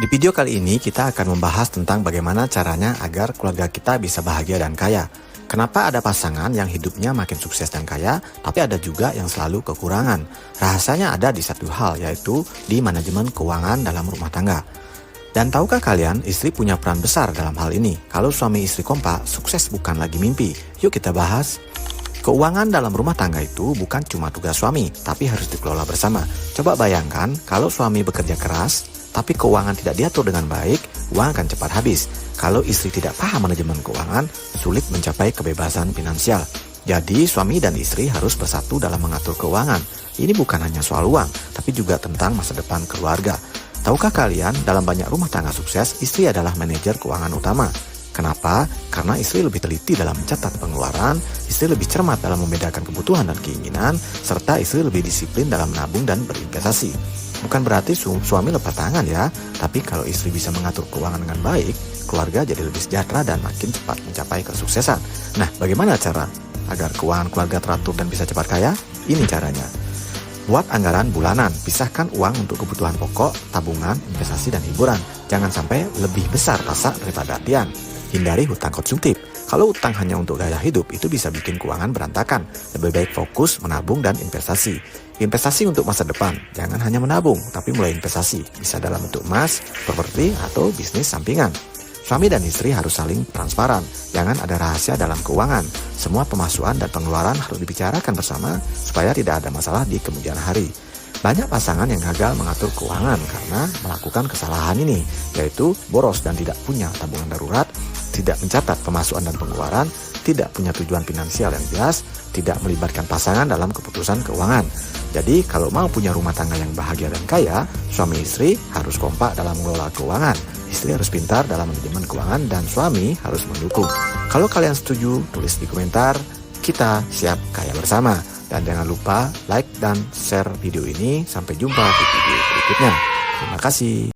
Di video kali ini kita akan membahas tentang bagaimana caranya agar keluarga kita bisa bahagia dan kaya. Kenapa ada pasangan yang hidupnya makin sukses dan kaya, tapi ada juga yang selalu kekurangan? Rahasianya ada di satu hal, yaitu di manajemen keuangan dalam rumah tangga. Dan tahukah kalian, istri punya peran besar dalam hal ini? Kalau suami istri kompak, sukses bukan lagi mimpi. Yuk kita bahas. Keuangan dalam rumah tangga itu bukan cuma tugas suami, tapi harus dikelola bersama. Coba bayangkan kalau suami bekerja keras, tapi keuangan tidak diatur dengan baik, uang akan cepat habis. Kalau istri tidak paham manajemen keuangan, sulit mencapai kebebasan finansial. Jadi suami dan istri harus bersatu dalam mengatur keuangan. Ini bukan hanya soal uang, tapi juga tentang masa depan keluarga. Tahukah kalian, dalam banyak rumah tangga sukses, istri adalah manajer keuangan utama. Kenapa? Karena istri lebih teliti dalam mencatat pengeluaran, istri lebih cermat dalam membedakan kebutuhan dan keinginan, serta istri lebih disiplin dalam menabung dan berinvestasi. Bukan berarti suami lepas tangan ya, tapi kalau istri bisa mengatur keuangan dengan baik, keluarga jadi lebih sejahtera dan makin cepat mencapai kesuksesan. Nah, bagaimana cara agar keuangan keluarga teratur dan bisa cepat kaya? Ini caranya. Buat anggaran bulanan, pisahkan uang untuk kebutuhan pokok, tabungan, investasi, dan hiburan. Jangan sampai lebih besar pasak daripada latihan. Hindari hutang konsumtif. Kalau utang hanya untuk gaya hidup, itu bisa bikin keuangan berantakan. Lebih baik fokus menabung dan investasi. Investasi untuk masa depan, jangan hanya menabung, tapi mulai investasi. Bisa dalam bentuk emas, properti, atau bisnis sampingan. Suami dan istri harus saling transparan. Jangan ada rahasia dalam keuangan. Semua pemasukan dan pengeluaran harus dibicarakan bersama supaya tidak ada masalah di kemudian hari. Banyak pasangan yang gagal mengatur keuangan karena melakukan kesalahan ini, yaitu boros dan tidak punya tabungan darurat, tidak mencatat pemasukan dan pengeluaran, tidak punya tujuan finansial yang jelas, tidak melibatkan pasangan dalam keputusan keuangan. Jadi kalau mau punya rumah tangga yang bahagia dan kaya, suami istri harus kompak dalam mengelola keuangan. Istri harus pintar dalam manajemen keuangan dan suami harus mendukung. Kalau kalian setuju, tulis di komentar. Kita siap kaya bersama. Dan jangan lupa like dan share video ini. Sampai jumpa di video berikutnya. Terima kasih.